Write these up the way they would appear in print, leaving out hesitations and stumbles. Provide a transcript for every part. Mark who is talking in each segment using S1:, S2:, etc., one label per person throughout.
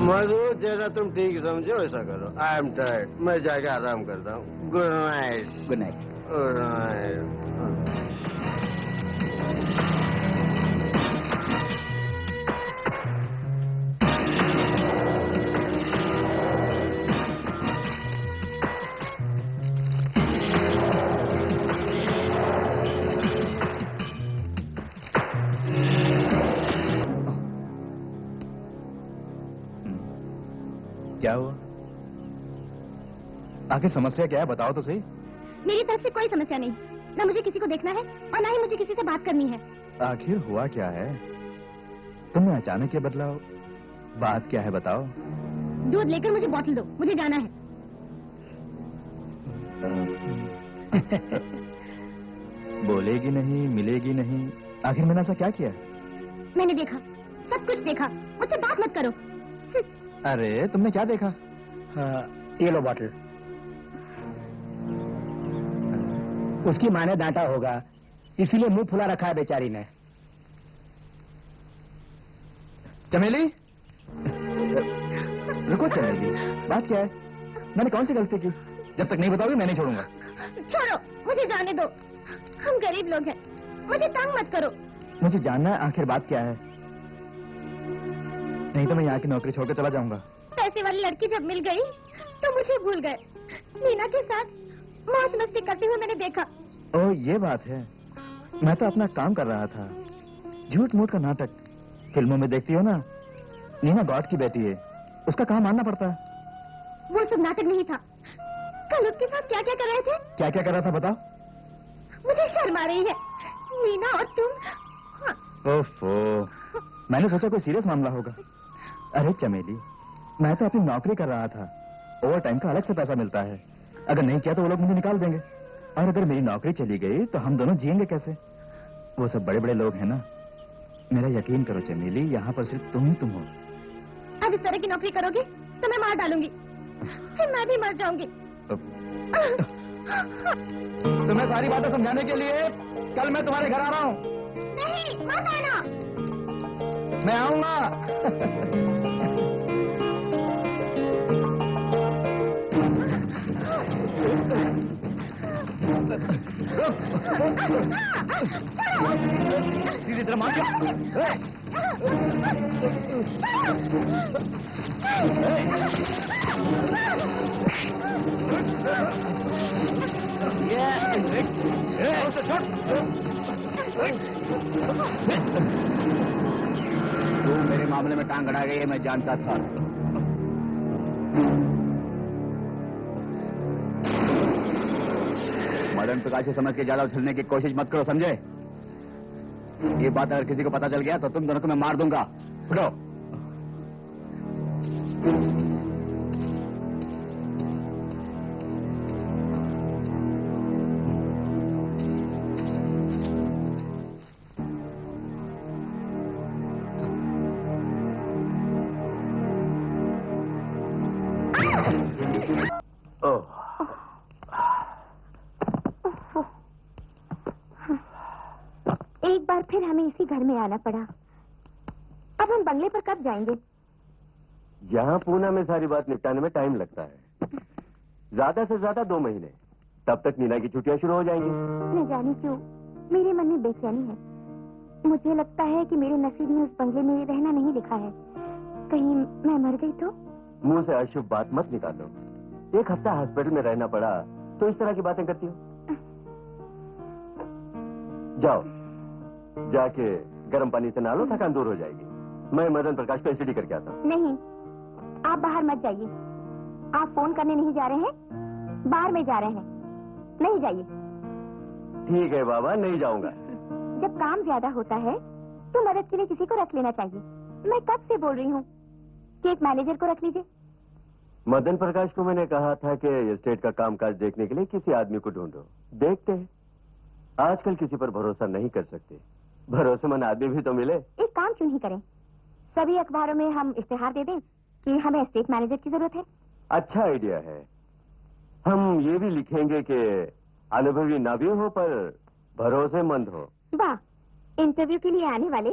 S1: मधु, जैसा तुम ठीक समझो वैसा करो। आई एम टायर्ड, मैं जाके आराम करता हूँ। Good night.
S2: Good night.
S1: Good night.
S2: क्या हुआ? आखिर समस्या क्या है, बताओ तो सही।
S3: मेरी तरफ से कोई समस्या नहीं। ना मुझे किसी को देखना है और ना ही मुझे किसी से बात करनी है।
S2: आखिर हुआ क्या है? तुमने अचानक ये बदलाव, बात क्या है बताओ।
S3: दूध लेकर मुझे बोतल दो, मुझे जाना है।
S2: बोलेगी नहीं, मिलेगी नहीं, आखिर मैंने ऐसा क्या किया?
S3: मैंने देखा, सब कुछ देखा। मुझसे बात मत करो।
S2: अरे तुमने क्या देखा?
S4: ये लो बॉटल। उसकी माँ ने डांटा होगा, इसीलिए मुंह फुला रखा है बेचारी ने।
S2: चमेली, रुको चमेली, बात क्या है? मैंने कौन सी गलती की? जब तक नहीं बताओगी मैं नहीं छोड़ूंगा।
S3: छोड़ो, मुझे जाने दो। हम गरीब लोग हैं, मुझे तंग मत करो।
S2: मुझे जानना है आखिर बात क्या है, नहीं तो मैं यहाँ की नौकरी छोड़कर चला जाऊंगा।
S3: पैसे वाली लड़की जब मिल गई तो मुझे भूल गए। मीना के साथ मौज मस्ती करते हुए मैंने देखा।
S2: ओह ये बात है, मैं तो अपना काम कर रहा था। झूठ मूठ का नाटक फिल्मों में देखती हो ना, नीना गॉड की बेटी है, उसका काम मानना पड़ता है।
S3: वो सब नाटक नहीं था। कल उसके साथ क्या क्या कर रहे थे?
S2: क्या क्या कर रहा था बताओ?
S3: मुझे शर्म आ रही है। मीना और तुम।
S2: ओफो, मैंने सोचा कोई सीरियस मामला होगा। अरे चमेली, मैं तो अपनी नौकरी कर रहा था, ओवर टाइम का अलग से पैसा मिलता है। अगर नहीं किया तो वो लोग मुझे निकाल देंगे, और अगर मेरी नौकरी चली गई तो हम दोनों जिएंगे कैसे? वो सब बड़े बड़े लोग हैं ना। मेरा यकीन करो चमेली, यहाँ पर सिर्फ तुम ही तुम हो।
S3: आज इस तरह की नौकरी करोगे तो मैं मार डालूंगी, फिर मैं भी मर जाऊंगी।
S2: तुम्हें सारी बातें समझाने के लिए कल मैं तुम्हारे घर आ रहा हूँ।
S3: नहीं, मत आना।
S2: मैं आऊंगा। सीधी तरह मार
S4: तू मेरे मामले में टांग अड़ा गई है, मैं जानता था। मदन प्रकाश से समझ के ज्यादा उछलने की कोशिश मत करो, समझे? ये बात अगर किसी को पता चल गया तो तुम दोनों को मैं मार दूंगा। उठो।
S3: एक बार फिर हमें इसी घर में आना पड़ा। अब हम बंगले पर कब जाएंगे?
S1: यहाँ पूना में सारी बात निपटाने में टाइम लगता है, ज्यादा से ज्यादा 2 महीने। तब तक मीना की छुट्टियां शुरू हो जाएंगी।
S3: न जाने क्यों मेरे मन में बेचैनी है। मुझे लगता है कि मेरे नसीब में उस बंगले में रहना नहीं लिखा है। कहीं मैं मर गई तो?
S1: मुंह से अशुभ बात मत निकालो। 1 हफ्ता हॉस्पिटल में रहना पड़ा तो इस तरह की बातें करती हो। जाओ, जाके गर्म पानी से नहा लो, थकान दूर हो जाएगी। मैं मदन प्रकाश को एसटीडी करके आता हूँ।
S3: नहीं, आप बाहर मत जाइए। आप फोन करने नहीं जा रहे हैं, बाहर में जा रहे हैं। नहीं जाइए।
S1: ठीक है बाबा, नहीं जाऊंगा।
S3: जब काम ज्यादा होता है तो मदद के लिए किसी को रख लेना चाहिए। मैं कब से बोल रही हूँ कि एक मैनेजर को रख लीजिए।
S1: मदन प्रकाश को मैंने कहा था कि एस्टेट का कामकाज देखने के लिए किसी आदमी को ढूंढो। देखते हैं, आजकल किसी पर भरोसा नहीं कर सकते। भरोसेमंद आदमी भी तो मिले।
S3: एक काम क्यों नहीं करें, सभी अखबारों में हम इश्तेहार दे दें कि हमें एस्टेट मैनेजर की जरूरत है।
S1: अच्छा आइडिया है। हम ये भी लिखेंगे कि अनुभवी ना भी हो पर भरोसेमंद हो।
S3: वाह, इंटरव्यू के लिए आने वाले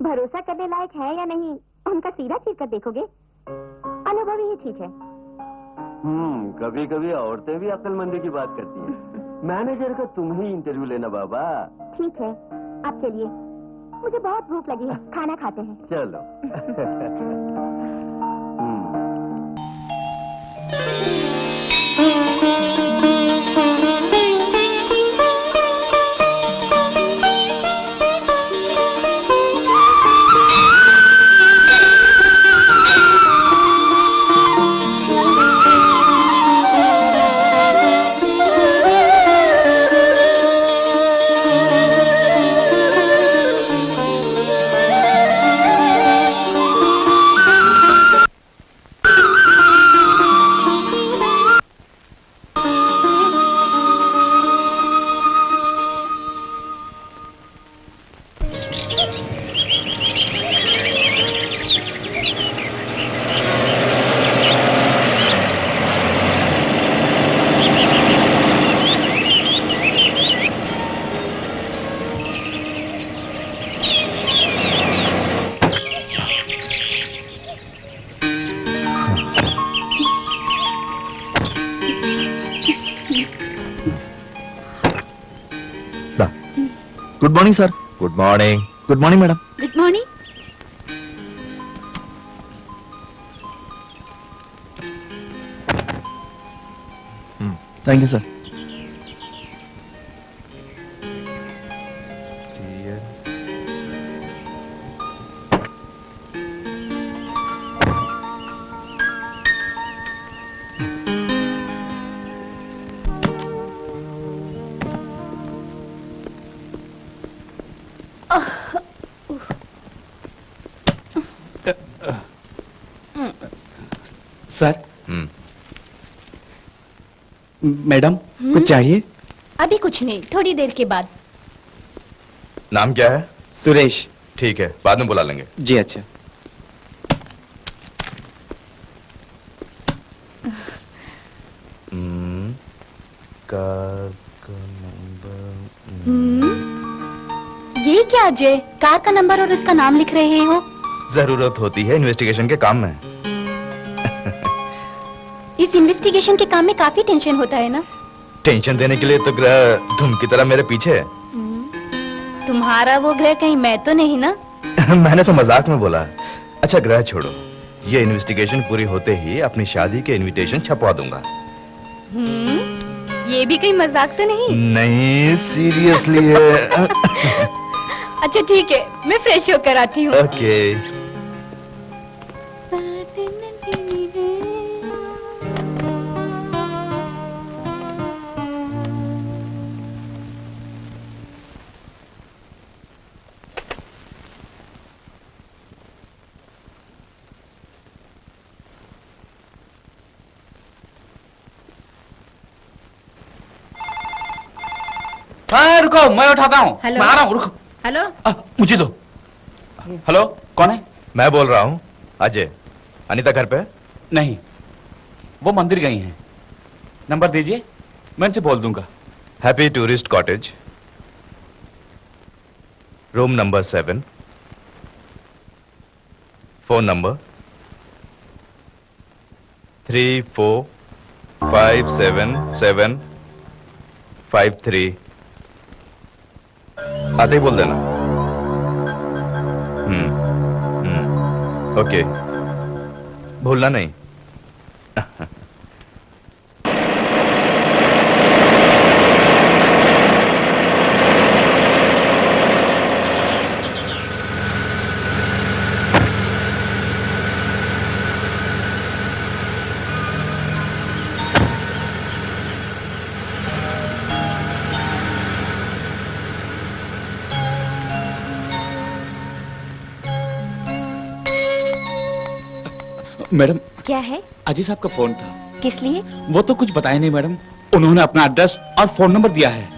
S3: भरोसा करने लायक है या नहीं उनका सीधा चीर कर देखोगे अनुभवी ही ठीक है।
S1: कभी कभी औरतें भी अक्लमंदी की बात करती हैं। मैनेजर का तुम ही इंटरव्यू लेना बाबा।
S3: ठीक है, आप चलिए, मुझे बहुत भूख लगी है, खाना खाते हैं।
S1: चलो।
S2: Good morning sir.
S5: Good morning.
S2: Good morning madam.
S3: Good morning.
S2: Thank you sir.
S6: Sir. Madam कुछ चाहिए?
S7: अभी कुछ नहीं, थोड़ी देर के बाद।
S5: नाम क्या है?
S6: सुरेश।
S5: ठीक है, बाद में बुला लेंगे।
S6: जी अच्छा।
S5: कार का नंबर।
S7: ये क्या अजय, कार का नंबर और इसका नाम लिख रहे हो?
S5: जरूरत होती है इन्वेस्टिगेशन के काम में।
S7: इस इन्वेस्टिगेशन के काम में काफी टेंशन होता है ना?
S5: टेंशन देने के लिए तो ग्रह धूम की तरह मेरे पीछे है।
S7: तुम्हारा वो ग्रह कहीं मैं तो नहीं ना?
S5: मैंने तो मजाक में बोला। अच्छा ग्रह छोड़ो, ये इन्वेस्टिगेशन पूरी होते ही अपनी शादी के इनविटेशन छपवा दूंगा।
S7: ये भी कहीं मजाक तो नहीं?
S5: नहीं, सीरियसली है।
S7: अच्छा ठीक है, मैं फ्रेश होकर आती हूँ।
S5: ओके।
S6: हाँ रुको, मैं उठाता हूँ।
S7: हेलो?
S6: मैं आ रहा हूँ, रुको।
S7: हेलो?
S6: मुझे दो। हेलो, कौन है?
S5: मैं बोल रहा हूँ अजय। अनीता घर पे है?
S6: नहीं, वो मंदिर गई हैं। नंबर दीजिए, मैं इनसे बोल दूंगा।
S5: Happy tourist cottage, room number 7, phone number 34577553। आते ही बोल देना। ओके, भूलना नहीं।
S6: मैडम,
S7: क्या है?
S6: अजय साहब का फोन था।
S7: किस लिए?
S6: वो तो कुछ बताया नहीं मैडम। उन्होंने अपना एड्रेस और फोन नंबर दिया है।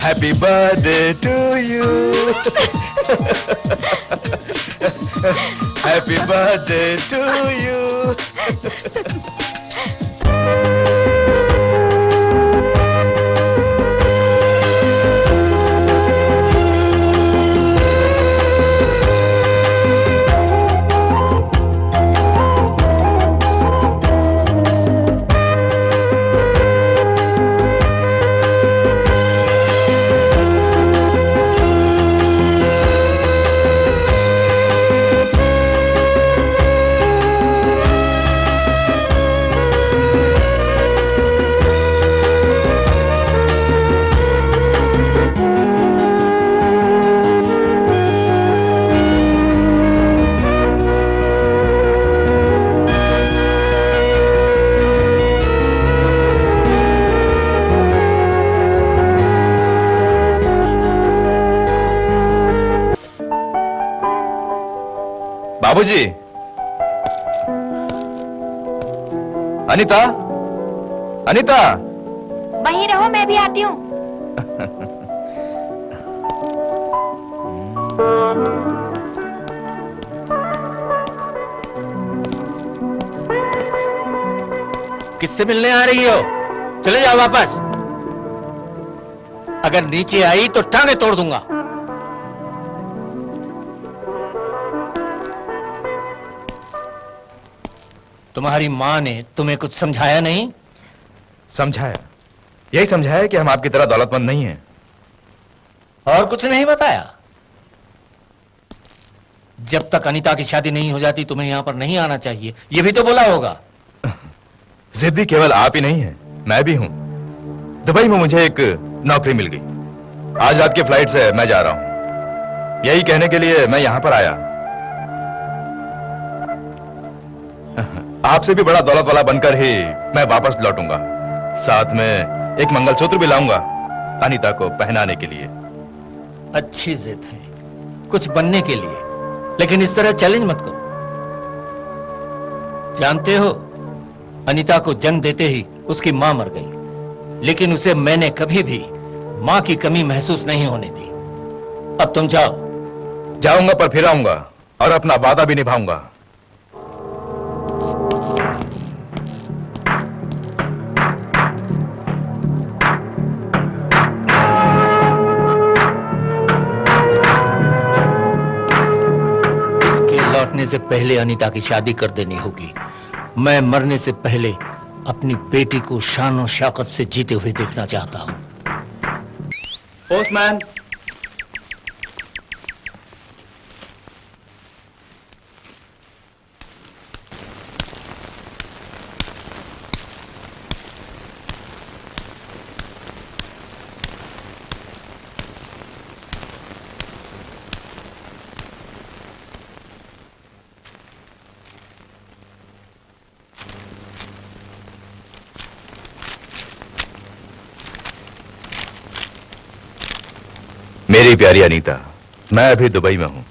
S5: Happy birthday to you. Happy birthday to you. बाबूजी, अनीता, अनीता,
S7: वहीं रहो, मैं भी आती हूँ।
S8: किससे मिलने आ रही हो? चले जाओ वापस। अगर नीचे आई तो टांगे तोड़ दूंगा। तुम्हारी माँ ने तुम्हें कुछ समझाया नहीं?
S5: समझाया, यही समझाया कि हम आपकी तरह दौलतमंद नहीं हैं।
S8: और कुछ नहीं बताया? जब तक अनीता की शादी नहीं हो जाती तुम्हें यहां पर नहीं आना चाहिए, ये भी तो बोला होगा।
S5: जिद्दी केवल आप ही नहीं है, मैं भी हूं। दुबई में मुझे एक नौकरी मिल गई। आज रात की फ्लाइट से मैं जा रहा हूं। यही कहने के लिए मैं यहां पर आया। आपसे भी बड़ा दौलत वाला बनकर ही मैं वापस लौटूंगा। साथ में एक मंगलसूत्र भी लाऊंगा अनीता को पहनाने के लिए।
S8: अच्छी जिद है कुछ बनने के लिए, लेकिन इस तरह चैलेंज मत करो। जानते हो, अनीता को जन्म देते ही उसकी मां मर गई, लेकिन उसे मैंने कभी भी मां की कमी महसूस नहीं होने दी। अब तुम जाओ।
S5: जाऊंगा पर फिर आऊंगा और अपना वादा भी निभाऊंगा।
S8: लौटने से पहले अनीता की शादी कर देनी होगी। मैं मरने से पहले अपनी बेटी को शान और शौकत से जीते हुए देखना चाहता हूं।
S6: पोस्टमैन।
S5: मेरी प्यारी अनीता, मैं अभी दुबई में हूं।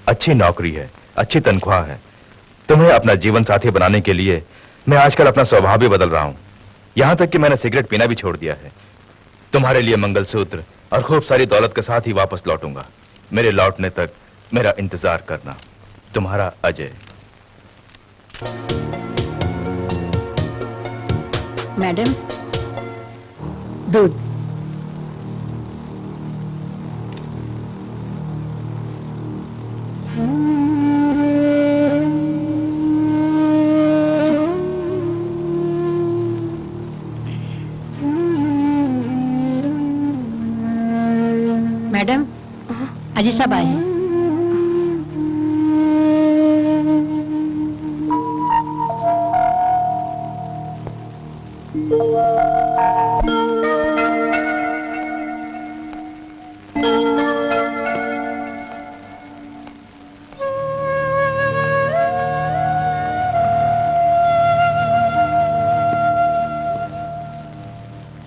S5: अच्छी नौकरी है, अच्छी तनख्वाह है। तुम्हें अपना जीवन साथी बनाने के लिए मैं आजकल अपना स्वभाव भी बदल रहा हूं। यहां तक कि मैंने सिगरेट पीना भी छोड़ दिया है। तुम्हारे लिए मंगलसूत्र और खूब सारी दौलत के साथ ही वापस लौटूंगा। मेरे लौटने तक मेरा इंतजार करना। तुम्हारा अजय।
S9: मैडम, दूध। मैडम, अजी साहब आए हैं।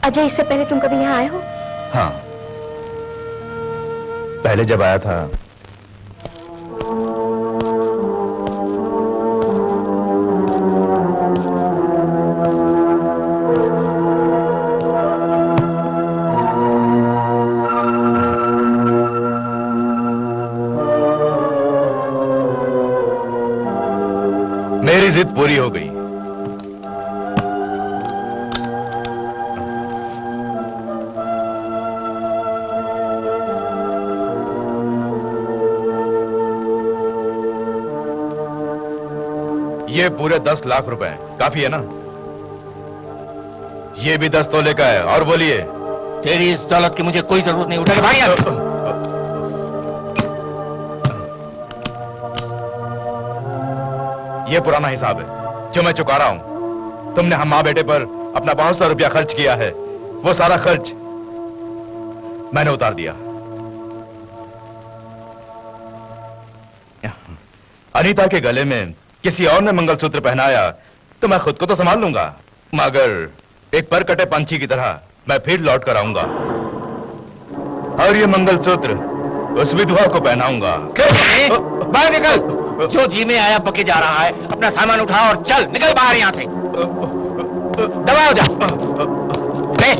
S3: अजय, इससे पहले तुम कभी यहाँ आए हो?
S5: हाँ, पहले जब आया था जिद पूरी हो गई। ये पूरे 10 लाख रुपए काफी है ना? ये भी 10 तोले का है। और बोलिए।
S8: तेरी इस दौलत की मुझे कोई जरूरत नहीं। उठा भाई
S5: ये पुराना हिसाब है जो मैं चुका रहा हूं। तुमने हम मां बेटे पर अपना बहुत सा रुपया खर्च किया है, वो सारा खर्च मैंने उतार दिया। अनीता के गले में किसी और ने मंगलसूत्र पहनाया तो मैं खुद को तो संभाल लूंगा, मगर एक पर कटे पंछी की तरह मैं फिर लौट कर आऊंगा और ये मंगलसूत्र उस विधवा को पहनाऊंगा।
S8: बाहर निकल। जो जी में आया बके जा रहा है। अपना सामान उठा और चल निकल बाहर यहां से। दबा हो जा। ले।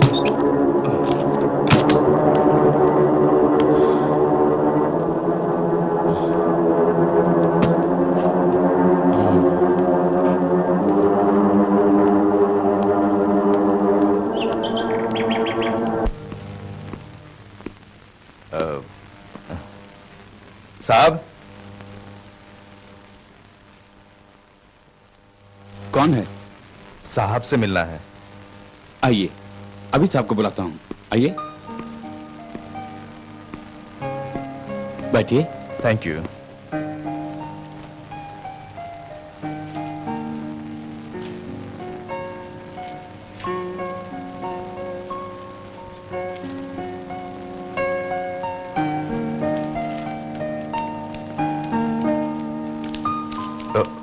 S5: साहब।
S6: कौन है?
S5: साहब से मिलना है।
S6: आइए, अभी साहब को बुलाता हूं। आइए, बैठिए।
S5: Thank you.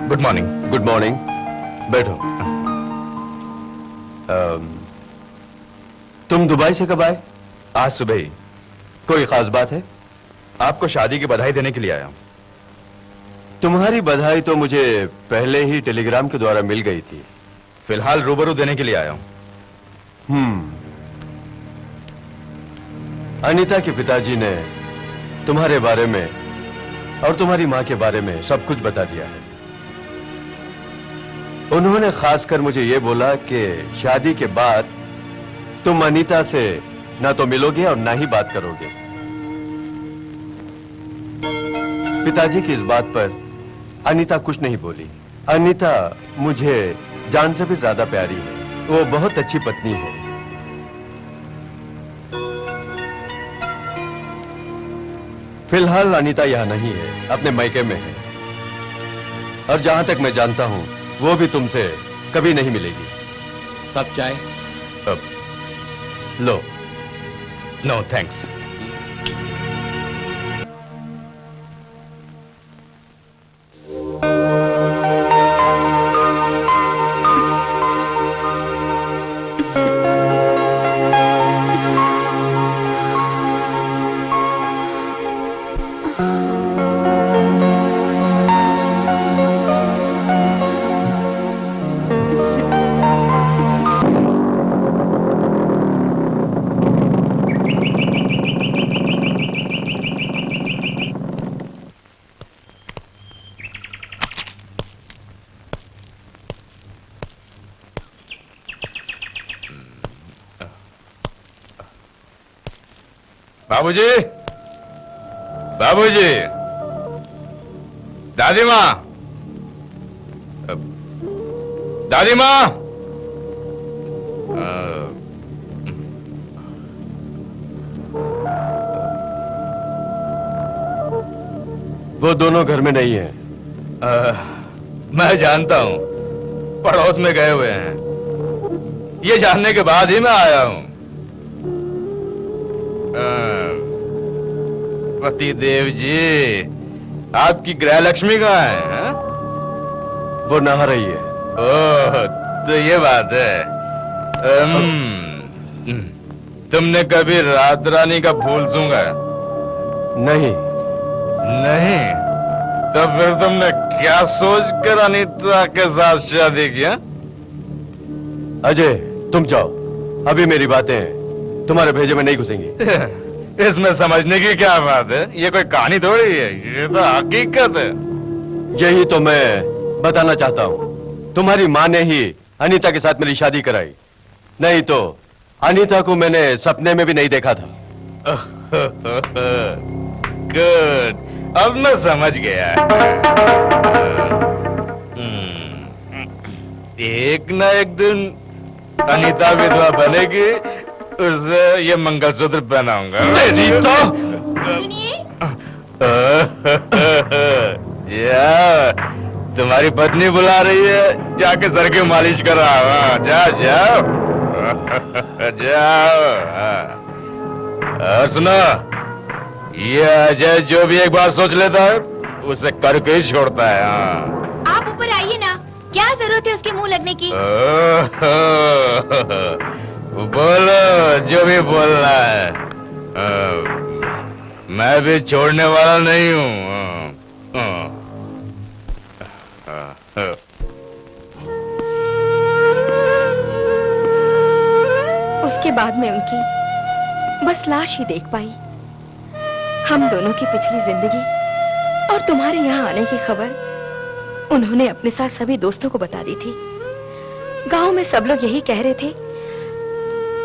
S5: Good morning.
S1: Good morning. बैठो। तुम दुबई से कब आए?
S5: आज सुबह ही।
S1: कोई खास बात है?
S5: आपको शादी की बधाई देने के लिए आया हूं।
S1: तुम्हारी बधाई तो मुझे पहले ही टेलीग्राम के द्वारा मिल गई थी।
S5: फिलहाल रूबरू देने के लिए आया हूं।
S1: अनीता के पिताजी ने तुम्हारे बारे में और तुम्हारी मां के बारे में सब कुछ बता दिया है। उन्होंने खासकर मुझे यह बोला कि शादी के बाद तुम अनीता से ना तो मिलोगे और ना ही बात करोगे। पिताजी की इस बात पर अनीता कुछ नहीं बोली। अनीता मुझे जान से भी ज्यादा प्यारी है। वो बहुत अच्छी पत्नी है। फिलहाल अनीता यहां नहीं है, अपने मायके में है। और जहां तक मैं जानता हूं वो भी तुमसे कभी नहीं मिलेगी।
S6: सब चाय?
S1: अब लो।
S5: No thanks. बाबूजी, बाबूजी, दादी माँ, दादी माँ।
S1: वो दोनों घर में नहीं है।
S5: मैं जानता हूं, पड़ोस में गए हुए हैं। ये जानने के बाद ही मैं आया हूं। पति देव जी, आपकी गृह लक्ष्मी कहाँ है? हा?
S1: वो नहा रही है।
S5: ओह, तो ये बात है। तुमने कभी रात रानी का फूल सूंघा?
S1: नहीं।
S5: नहीं? तो फिर तुमने क्या सोचकर अनीता के साथ शादी किया?
S1: अजय, तुम जाओ। अभी मेरी बातें तुम्हारे भेजे में नहीं घुसेंगी।
S5: इसमें समझने की क्या बात है? ये कोई कहानी थोड़ी है, ये तो हकीकत है।
S1: यही तो मैं बताना चाहता हूँ। तुम्हारी माँ ने ही अनीता के साथ मेरी शादी कराई, नहीं तो अनीता को मैंने सपने में भी नहीं देखा था।
S5: गुड, अब मैं समझ गया। एक ना एक दिन अनीता विधवा बनेगी, उसे ये मंगलसूत्र पहनाऊंगा।
S1: अनीता!
S5: जा, तुम्हारी पत्नी बुला रही है, जाके सर की मालिश करा। जा जाओ जाओ। और सुनो, ये अजय जो भी एक बार सोच लेता है उसे करके ही छोड़ता है।
S7: आप ऊपर आइए ना, क्या जरूरत है उसके मुंह लगने की?
S5: बोलो जो भी बोलना है, मैं भी छोड़ने वाला नहीं हूँ।
S7: उसके बाद में उनकी बस लाश ही देख पाई। हम दोनों की पिछली जिंदगी और तुम्हारे यहाँ आने की खबर उन्होंने अपने साथ सभी दोस्तों को बता दी थी। गांव में सब लोग यही कह रहे थे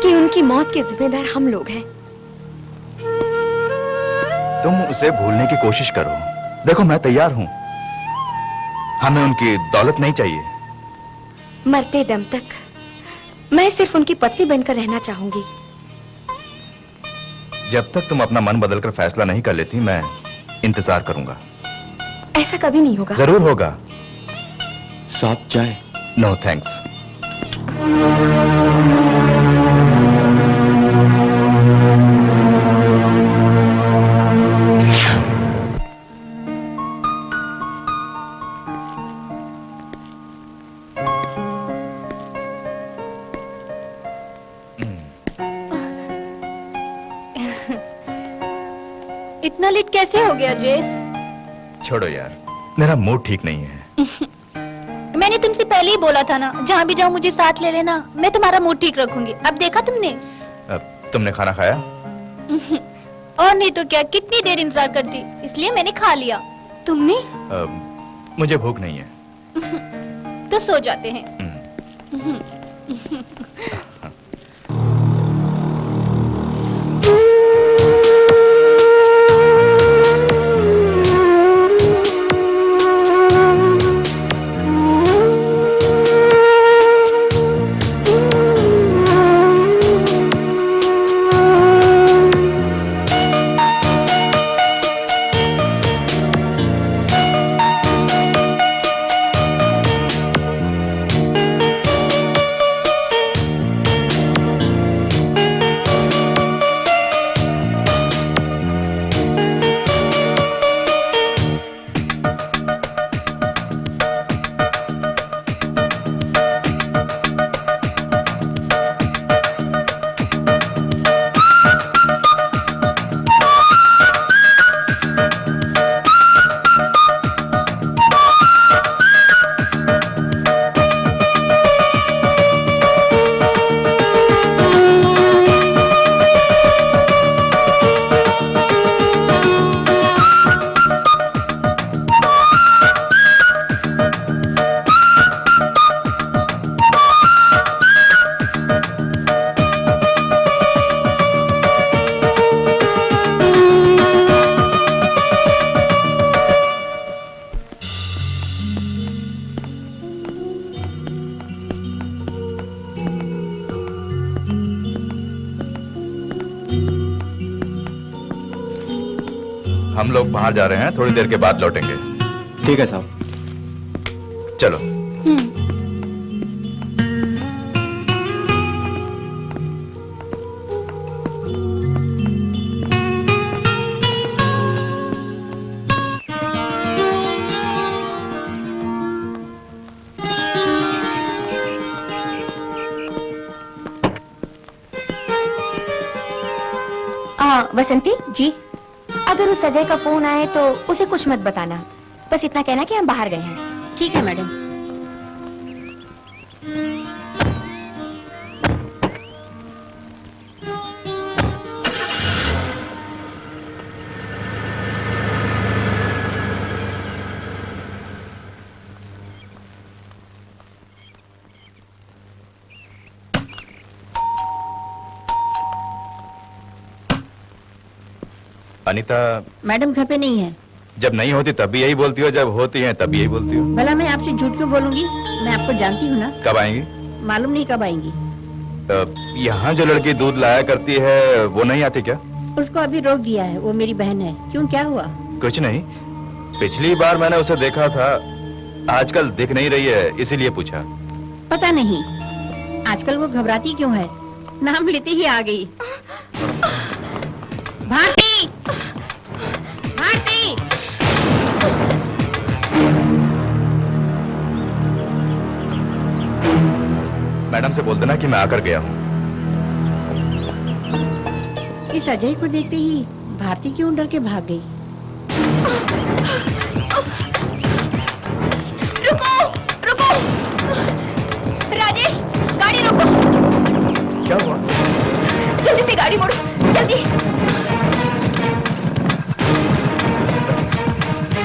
S7: कि उनकी मौत के जिम्मेदार हम लोग हैं।
S2: तुम उसे भूलने की कोशिश करो। देखो मैं तैयार हूं, हमें उनकी दौलत नहीं चाहिए।
S7: मरते दम तक मैं सिर्फ उनकी पत्नी बनकर रहना चाहूंगी।
S2: जब तक तुम अपना मन बदलकर फैसला नहीं कर लेती, मैं इंतजार करूंगा।
S7: ऐसा कभी नहीं होगा।
S2: जरूर होगा।
S6: साहब चाय?
S2: No thanks.
S7: इतना लेट कैसे हो गया जय?
S2: छोड़ो यार, मेरा मूड ठीक नहीं है।
S7: मैंने तुमसे पहले ही बोला था ना, जहाँ भी जाऊँ मुझे साथ ले लेना, मैं तुम्हारा मूड ठीक रखूंगी। अब देखा तुमने?
S2: तुमने खाना खाया?
S7: और नहीं तो क्या, कितनी देर इंतजार करती, इसलिए मैंने खा लिया। तुमने?
S2: मुझे भूख नहीं है।
S7: तो सो जाते हैं।
S2: हम लोग बाहर जा रहे हैं, थोड़ी देर के बाद लौटेंगे।
S6: ठीक है साहब।
S2: चलो।
S3: बसंती जी, अगर उस अजय का फोन आए तो उसे कुछ मत बताना, बस इतना कहना कि हम बाहर गए हैं।
S9: ठीक है मैडम।
S5: अनीता
S9: मैडम घर पे नहीं है।
S5: जब नहीं होती तब भी यही बोलती हो, जब होती है तब भी यही बोलती हो।
S9: भला मैं आपसे झूठ क्यों बोलूंगी? मैं आपको जानती हूँ ना।
S5: कब आएंगी?
S9: मालूम नहीं कब आएंगी।
S5: यहाँ जो लड़की दूध लाया करती है वो नहीं आती क्या?
S9: उसको अभी रोक दिया है, वो मेरी बहन है। क्यों, क्या हुआ?
S5: कुछ नहीं, पिछली बार मैंने उसे देखा था, आजकल दिख नहीं रही है, इसीलिए पूछा।
S9: पता नहीं आजकल वो घबराती क्यों है, नाम लेते ही आ गई। भारती, भारती।
S5: मैडम से बोल देना कि मैं आकर गया हूँ।
S9: इस अजय को देखते ही भारती क्यों डर के भाग गई?
S7: रुको, रुको, राजेश, गाड़ी रोको।
S5: क्या हुआ?
S7: जल्दी से गाड़ी मोड़ो, जल्दी।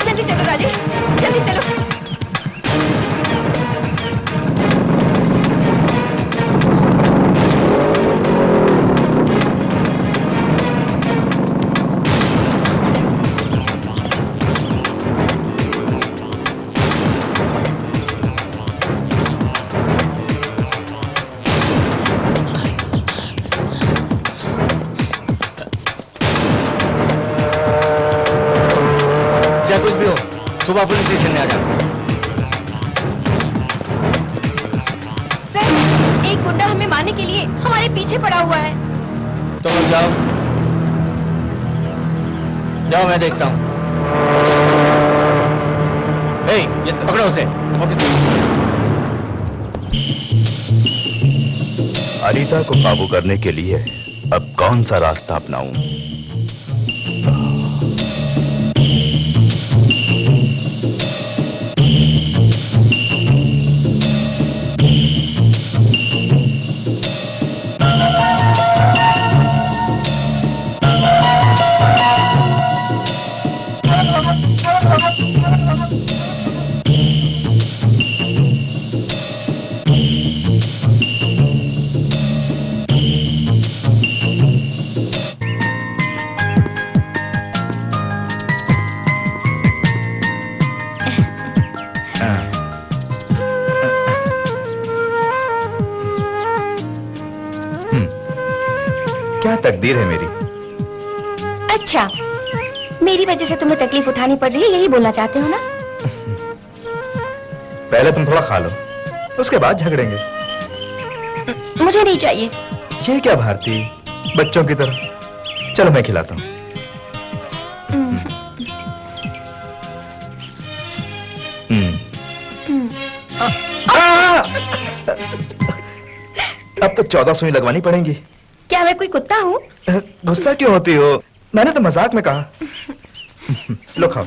S7: जल्दी चलो राजेश, जल्दी चलो।
S8: कुछ भी हो, सुबह पुलिस स्टेशन में आ जाओ।
S7: सर, एक गुंडा हमें मारने के लिए हमारे पीछे पड़ा हुआ है।
S8: तो लोग जाओ, जाओ, मैं देखता हूँ। ये पकड़ो उसे।
S5: अनीता को काबू करने के लिए अब कौन सा रास्ता अपनाऊं? क्या तकदीर है मेरी।
S3: अच्छा, मेरी वजह से तुम्हें तकलीफ उठानी पड़ रही है, यही बोलना चाहते हो ना?
S5: पहले तुम थोड़ा खा लो, उसके बाद झगड़ेंगे।
S3: मुझे नहीं चाहिए।
S5: ये क्या भारती, बच्चों की तरह। चलो मैं खिलाता हूँ। अब तो 14 सुई लगवानी पड़ेंगी।
S3: क्या मैं कोई कुत्ता हूँ?
S5: गुस्सा क्यों होती हो? मैंने तो मजाक में कहा। लो खाओ।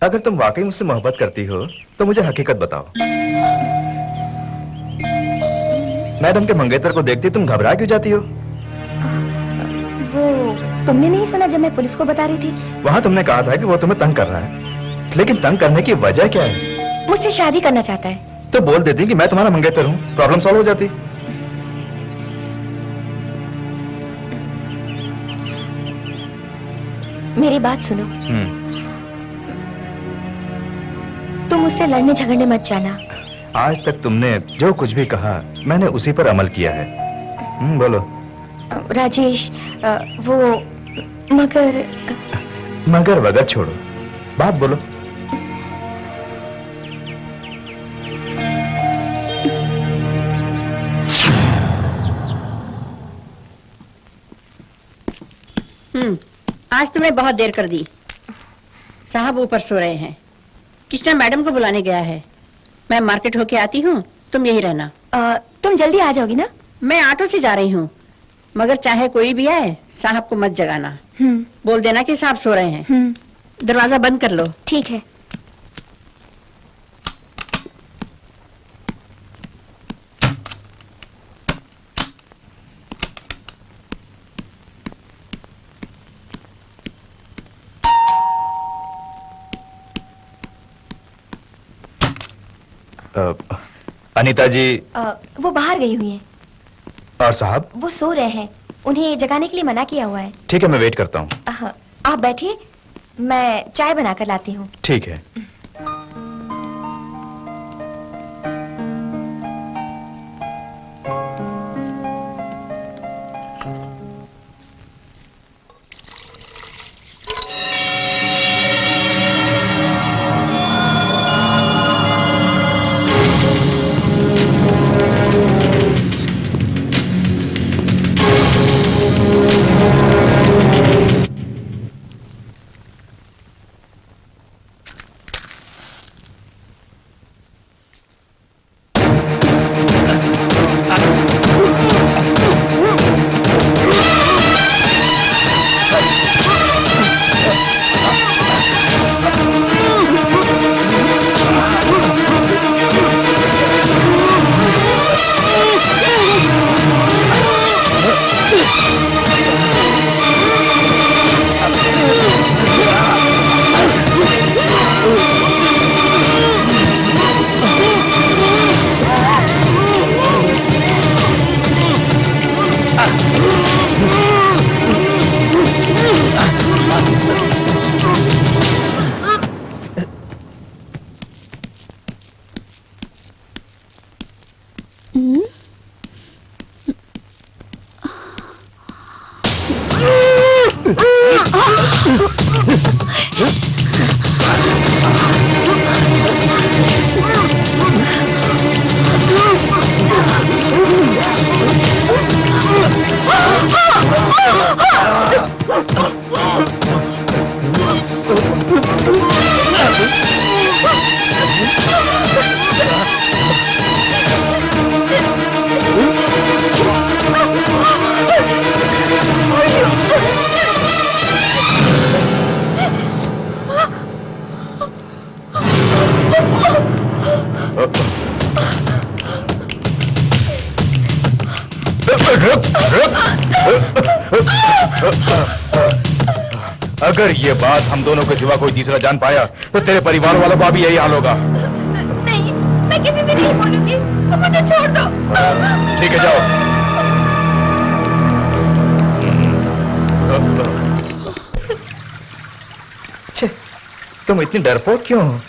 S5: अगर तुम वाकई मुझसे मोहब्बत करती हो तो मुझे हकीकत बताओ। मैडम के मंगेतर को देखती तुम घबरा क्यों जाती हो?
S3: वो तुमने नहीं सुना जब मैं पुलिस को बता रही थी?
S5: वहां तुमने कहा था कि वो तुम्हें तंग कर रहा है, लेकिन तंग करने की वजह क्या है?
S3: मुझसे शादी करना चाहता है।
S5: तो बोल देती कि मैं तुम्हारा मंगेतर हूँ, प्रॉब्लम सॉल्व हो जाती।
S3: मेरी बात सुनो। तुम मुझसे लड़ने झगड़ने मत जाना।
S5: आज तक तुमने जो कुछ भी कहा मैंने उसी पर अमल किया है। बोलो।
S3: राजेश, वो
S5: मगर वगर छोड़ो, बात बोलो।
S9: आज तुमने बहुत देर कर दी। साहब ऊपर सो रहे हैं। कृष्णा मैडम को बुलाने गया है। मैं मार्केट होके आती हूँ, तुम यही रहना।
S3: तुम जल्दी आ जाओगी ना?
S9: मैं ऑटो से जा रही हूँ, मगर चाहे कोई भी आए साहब को मत जगाना। बोल देना कि साहब सो रहे हैं। दरवाजा बंद कर लो।
S3: ठीक है।
S5: अनीता जी
S3: वो बाहर गई हुई हैं।
S5: और साहब?
S3: वो सो रहे हैं, उन्हें जगाने के लिए मना किया हुआ है।
S5: ठीक है, मैं वेट करता हूँ।
S3: आप बैठिए, मैं चाय बनाकर लाती हूँ।
S5: ठीक है। अगर ये बात हम दोनों के सिवा कोई तीसरा जान पाया तो तेरे परिवार वालों का भी यही हाल होगा।
S3: नहीं, मैं किसी से नहीं बोलूंगी, मुझे छोड़ दो।
S5: ठीक है, जाओ। छे, तुम इतनी डरपोक क्यों हो?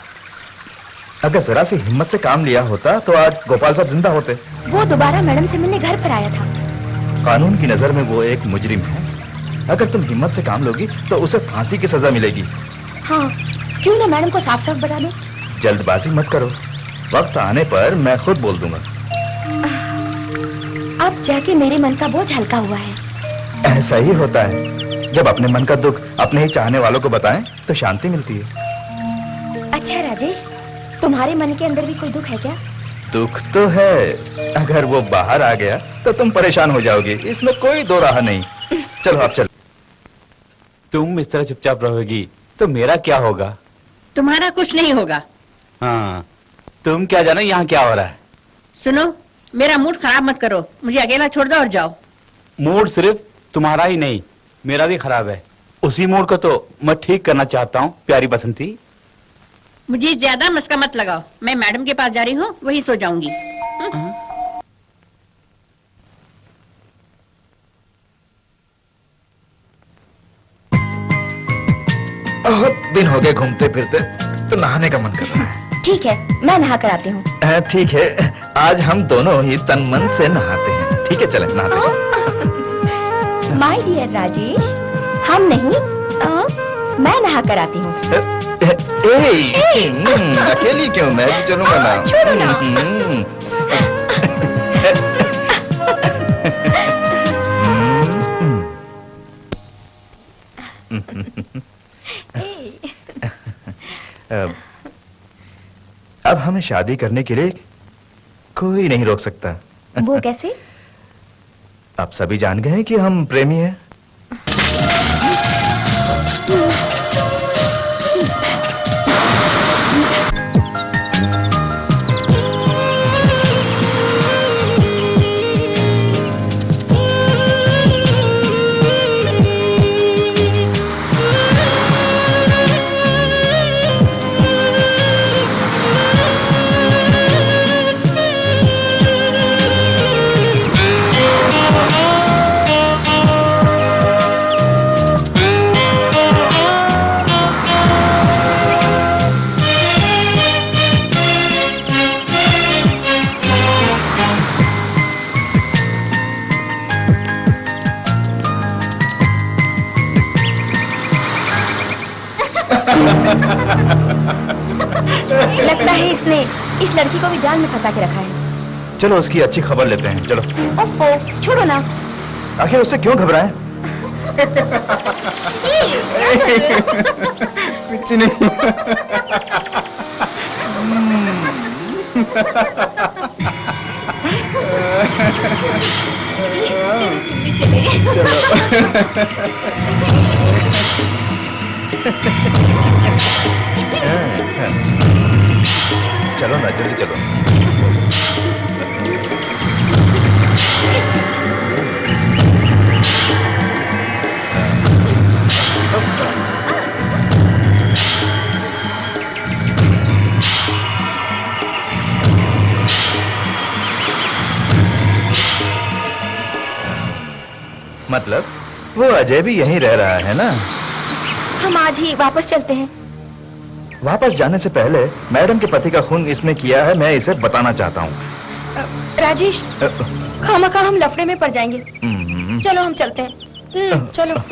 S5: अगर जरा सी हिम्मत से काम लिया होता तो आज गोपाल साहब जिंदा होते।
S3: वो दोबारा मैडम से मिलने घर पर आया था।
S5: कानून की नजर में वो एक मुजरिम है। अगर तुम हिम्मत से काम लोगी तो उसे फांसी की सजा मिलेगी।
S3: हाँ, क्यों ना मैडम को साफ साफ बता दो।
S5: जल्दबाजी मत करो, वक्त आने पर मैं खुद बोल दूंगा।
S3: अब जाके मेरे मन का बोझ हल्का हुआ है।
S5: ऐसा ही होता है, जब अपने मन का दुख अपने ही चाहने वालों को बताएं तो शांति मिलती है।
S3: अच्छा राजेश, तुम्हारे मन के अंदर भी कोई दुख है क्या?
S5: दुख तो है, अगर वो बाहर आ गया तो तुम परेशान हो जाओगी, इसमें कोई दो राह नहीं। चलो आप चलो।
S6: तुम इस तरह चुपचाप रहोगी तो मेरा क्या होगा?
S9: तुम्हारा कुछ नहीं होगा।
S6: हाँ, तुम क्या जानो यहाँ क्या हो रहा है।
S9: सुनो, मेरा मूड खराब मत करो, मुझे अकेला छोड़ दो और जाओ।
S6: मूड सिर्फ तुम्हारा ही नहीं, मेरा भी खराब है। उसी मूड को तो मैं ठीक करना चाहता हूँ प्यारी बसंती।
S9: मुझे ज्यादा मस्का मत लगाओ, मैं मैडम के पास जा रही हूँ, वहीं सो जाऊंगी।
S5: बहुत दिन हो गए घूमते फिरते, तो नहाने का मन कर रहा है।
S3: ठीक है, मैं नहा कर आती हूँ।
S5: ठीक है, आज हम दोनों ही तन मन से नहाते हैं। ठीक है, चलें नहाते हैं।
S3: माय डियर राजेश, हम नहीं, मैं नहा कर आती हूँ।
S5: अकेली क्यों? मैं भी चलूंगा ना।
S3: छोड़ो ना।
S5: अब हमें शादी करने के लिए कोई नहीं रोक सकता।
S3: वो कैसे?
S5: अब सभी जान गए हैं कि हम प्रेमी हैं।
S7: लगता है इसने इस लड़की को भी जाल में फंसा के रखा है।
S5: चलो उसकी अच्छी खबर लेते हैं, चलो।
S7: ओफो, छोड़ो ना।
S5: आखिर उससे क्यों घबराएं?
S2: कुछ नहीं।
S5: चलो ना, जल्दी चलो। मतलब वो अजय भी यहीं रह रहा है ना?
S7: हम आज ही वापस चलते हैं।
S5: वापस जाने से पहले मैडम के पति का खून इसने किया है, मैं इसे बताना चाहता हूँ।
S7: राजेश, खामखा हम लफड़े में पड़ जाएंगे। चलो हम चलते हैं। चलो।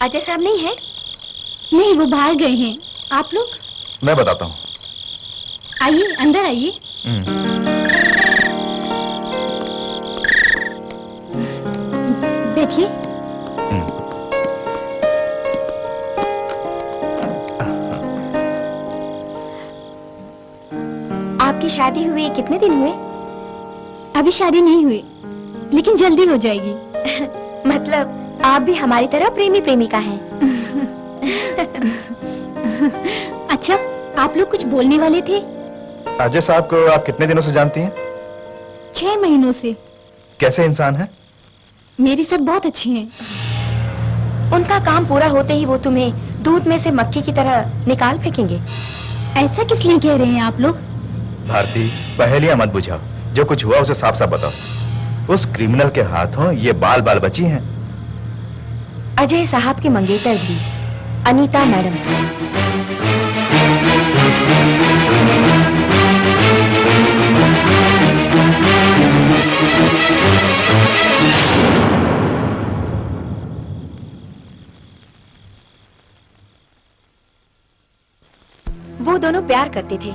S7: अजय साहब नहीं है?
S3: नहीं, वो बाहर गए हैं। आप लोग?
S5: मैं बताता हूँ।
S3: आइए, अंदर आइए। बैठिए।
S7: आपकी शादी हुई कितने दिन हुए?
S3: अभी शादी नहीं हुई, लेकिन जल्दी हो जाएगी।
S7: मतलब आप भी हमारी तरह प्रेमी प्रेमिका हैं।
S3: अच्छा, आप लोग कुछ बोलने वाले थे?
S5: अजय साहब को आप कितने दिनों से जानती हैं?
S3: 6 महीनों से।
S5: कैसे इंसान है?
S3: मेरी सब बहुत अच्छे हैं।
S7: उनका काम पूरा होते ही वो तुम्हें दूध में से मक्खी की तरह निकाल फेंकेंगे।
S3: ऐसा किस लिए कह रहे हैं आप लोग?
S5: भारती, पहेलियां मत बुझाओ, जो कुछ हुआ उसे साफ साफ बताओ। उस क्रिमिनल के हाथों ये बाल बाल बची हैं।
S7: अजय साहब की मंगेतर भी अनीता मैडम। वो दोनों प्यार करते थे।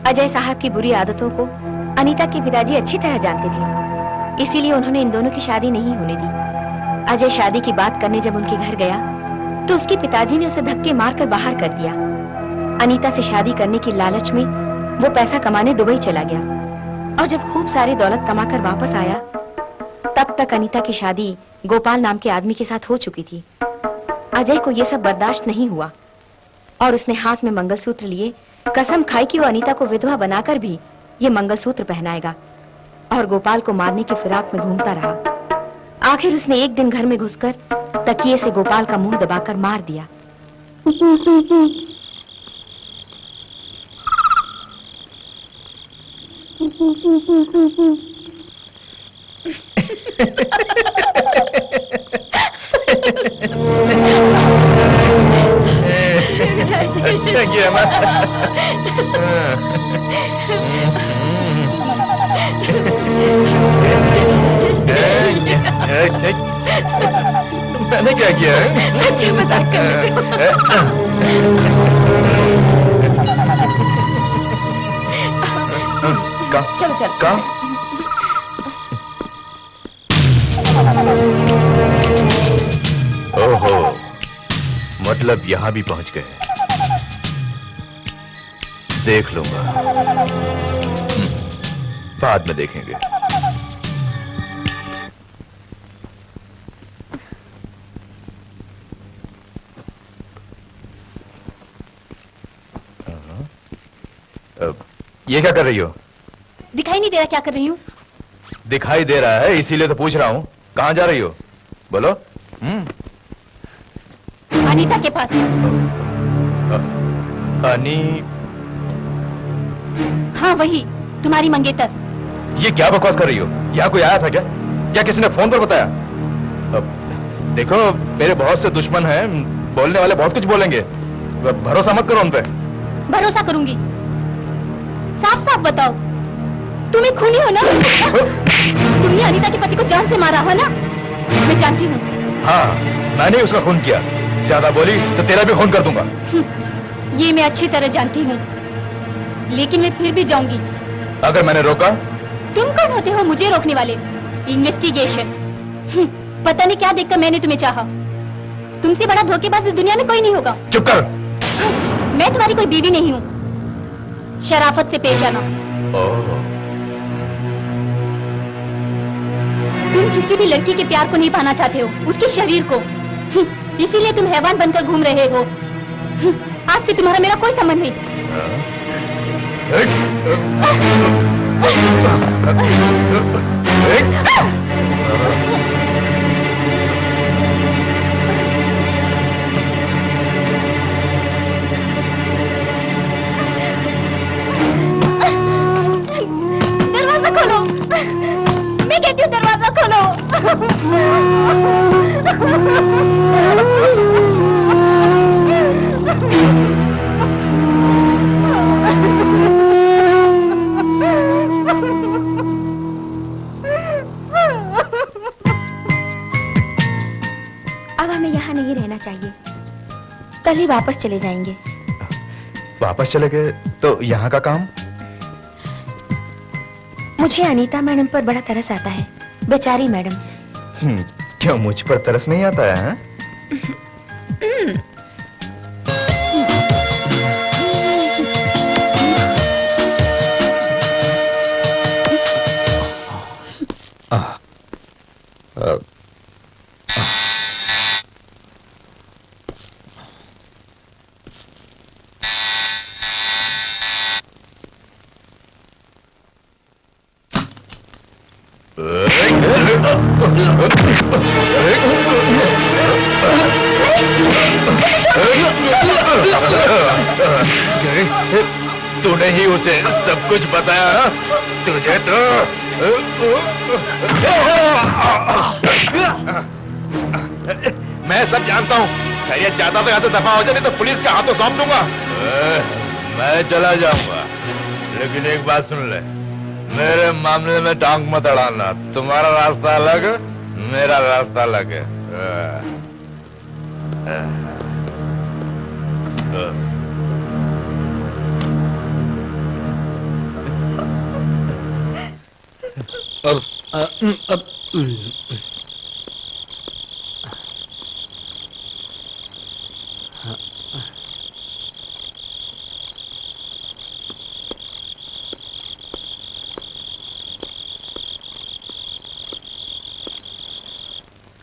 S7: अजय साहब की बुरी आदतों को अनीता के पिताजी अच्छी तरह जानते थे, इसीलिए उन्होंने इन दोनों की शादी नहीं होने दी। अजय शादी की बात करने जब उनके घर गया तो उसके पिताजी ने उसे धक्के मारकर बाहर कर दिया। अनीता से शादी करने की लालच में वो पैसा कमाने दुबई चला गया और जब खूब सारी दौलत कमाकर वापस आया तब तक अनीता की शादी गोपाल नाम के आदमी के साथ हो चुकी थी। अजय को ये सब बर्दाश्त नहीं हुआ और उसने हाथ में मंगलसूत्र लिए कसम खाई कि वो अनीता को विधवा बनाकर भी ये मंगलसूत्र पहनाएगा और गोपाल को मारने की फिराक में घूमता रहा। आखिर उसने एक दिन घर में घुसकर तकिए से गोपाल का मुंह दबाकर मार दिया।
S5: अच्छा किया ना? मैंने क्या किया है?
S7: अच्छा मजाक कर रहे हो।
S5: मतलब यहां भी पहुंच गए। देख लूंगा, बाद में देखेंगे। ये क्या कर रही हो?
S3: दिखाई नहीं दे रहा क्या कर रही हूँ?
S5: दिखाई दे रहा है, इसीलिए तो पूछ रहा हूं। कहां जा रही हो? बोलो।
S3: अनीता के पास।
S5: अनी?
S3: हाँ वही, तुम्हारी मंगेतर।
S5: ये क्या बकवास कर रही हो? यहाँ कोई आया था क्या? या किसी ने फोन पर बताया? देखो, मेरे बहुत से दुश्मन हैं, बोलने वाले बहुत कुछ बोलेंगे। भरोसा मत करो उन पे।
S3: भरोसा करूंगी। साफ साफ बताओ, तुम एक खूनी हो ना? तुमने अनीता के पति को जान से मारा है ना? मैं जानती हूँ।
S5: हाँ, मैंने उसका खून किया। ज्यादा बोली तो तेरा भी खून कर दूंगा।
S3: ये मैं अच्छी तरह जानती हूँ, लेकिन मैं फिर भी जाऊंगी।
S5: अगर मैंने रोका?
S3: तुम कौन होते हो मुझे रोकने वाले? इन्वेस्टिगेशन। पता नहीं क्या देखकर मैंने तुम्हें चाहा। तुमसे बड़ा धोखेबाज इस दुनिया में कोई नहीं होगा।
S5: चुप कर।
S3: मैं तुम्हारी कोई बीवी नहीं हूँ। शराफत से पेश आना। तुम किसी भी लड़की के प्यार को नहीं पाना चाहते हो, उसके शरीर को। इसीलिए तुम हैवान बनकर घूम रहे हो। आज से तुम्हारा मेरा कोई संबंध नहीं। दरवाजा खोलो, मैं कहती हूँ दरवाजा खोलो।
S7: अब हमें यहाँ नहीं रहना चाहिए, कल ही वापस चले जाएंगे।
S5: वापस चले गए तो यहाँ का काम?
S7: मुझे अनीता मैडम पर बड़ा तरस आता है, बेचारी मैडम।
S5: क्यों, मुझ पर तरस नहीं आता है? तूने ही उसे सब कुछ बताया? तुझे तो मैं सब जानता हूँ। खैरियत चाहता तो यहाँ से दफा हो जाए, नहीं तो पुलिस के हाथों सौंप दूंगा। मैं चला जाऊंगा, लेकिन एक बात सुन ले, मेरे मामले में टांग मत अड़ाना। तुम्हारा रास्ता अलग, मेरा रास्ता अलग है।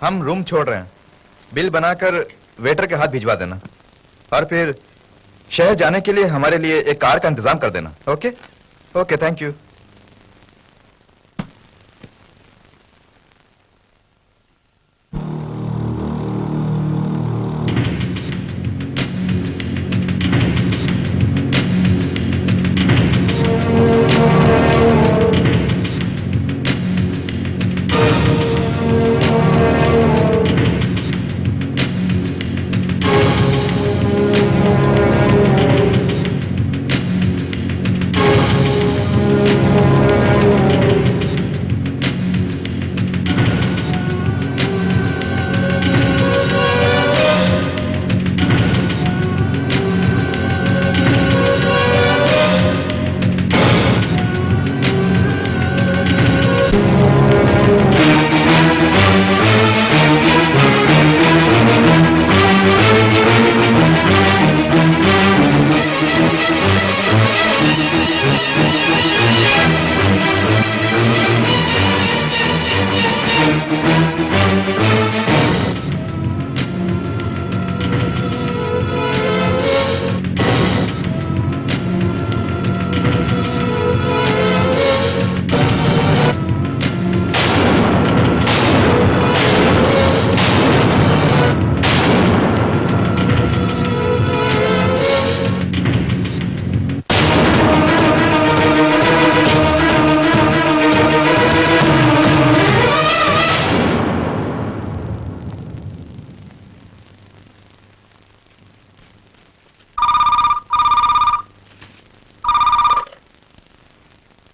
S5: हम रूम छोड़ रहे हैं, बिल बनाकर वेटर के हाथ भिजवा देना, और फिर शहर जाने के लिए हमारे लिए एक कार का इंतजाम कर देना। Okay? Okay, thank you.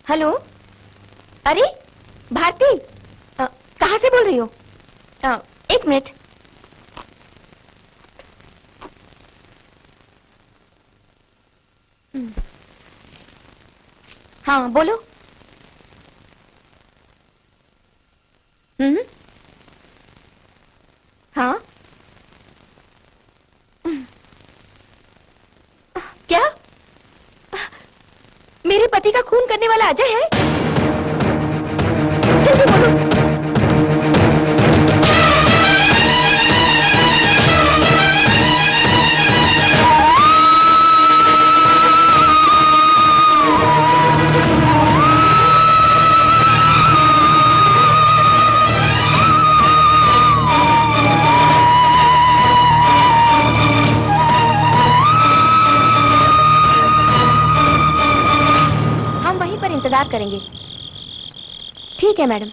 S7: Hello, अरे भारती, कहाँ से बोल रही हो? एक मिनट। हाँ बोलो। हाँ, क्या मेरे पति का खून करने वाला अजय है? जल्दी बोलो। इंतजार करेंगे। ठीक है मैडम।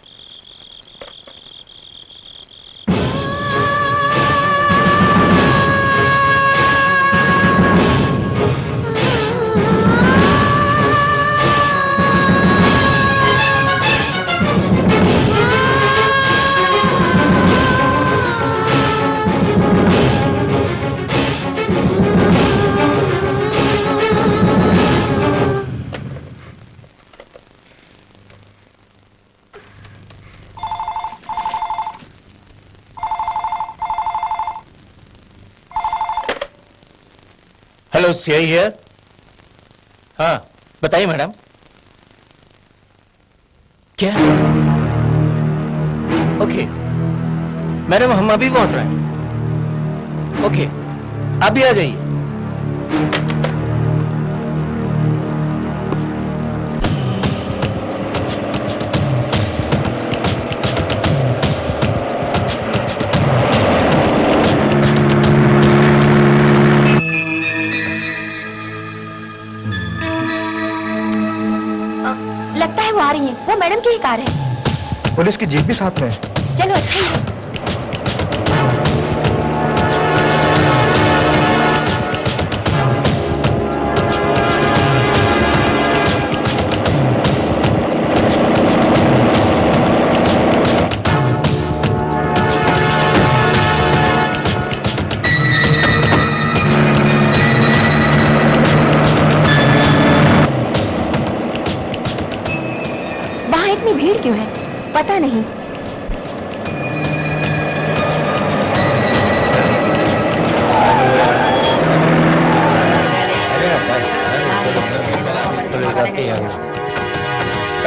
S8: Hello, CI here. हाँ बताइए मैडम। क्या? ओके मैडम, हम अभी पहुंच रहे हैं। ओके, आप भी आ जाइए।
S7: लगता है वो आ रही है। वो मैडम की ही कार है।
S2: पुलिस की जीप भी साथ में है।
S7: चलो अच्छा ही है। इतनी भीड़ क्यों है पता नहीं।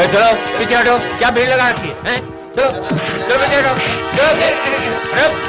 S8: चलो पीछे हटो, क्या भीड़ लगा रखी है? चलो चलो पीछे हटो, चलो।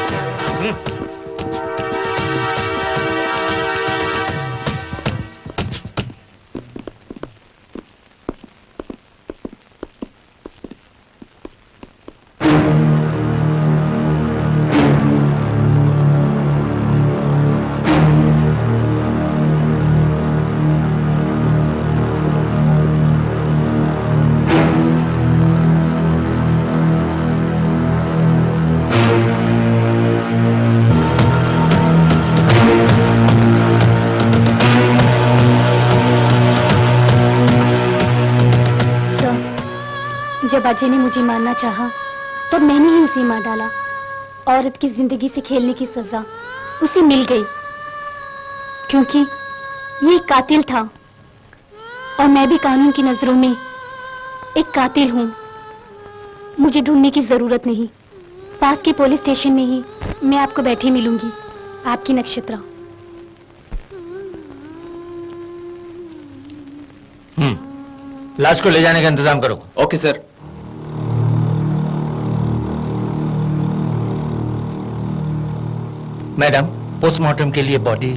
S3: जब अजय ने मुझे मारना चाहा तो मैंने ही उसे मार डाला। औरत की जिंदगी से खेलने की सजा उसे मिल गई, क्योंकि ये एक कातिल था और मैं भी कानून की नजरों में एक कातिल हूँ। मुझे ढूंढने की जरूरत नहीं, पास के पुलिस स्टेशन में ही मैं आपको बैठे मिलूंगी। आपकी नक्षत्रा।
S8: लाश को ले जाने का इंतजाम करो।
S2: Okay sir.
S8: मैडम, पोस्टमार्टम के लिए बॉडी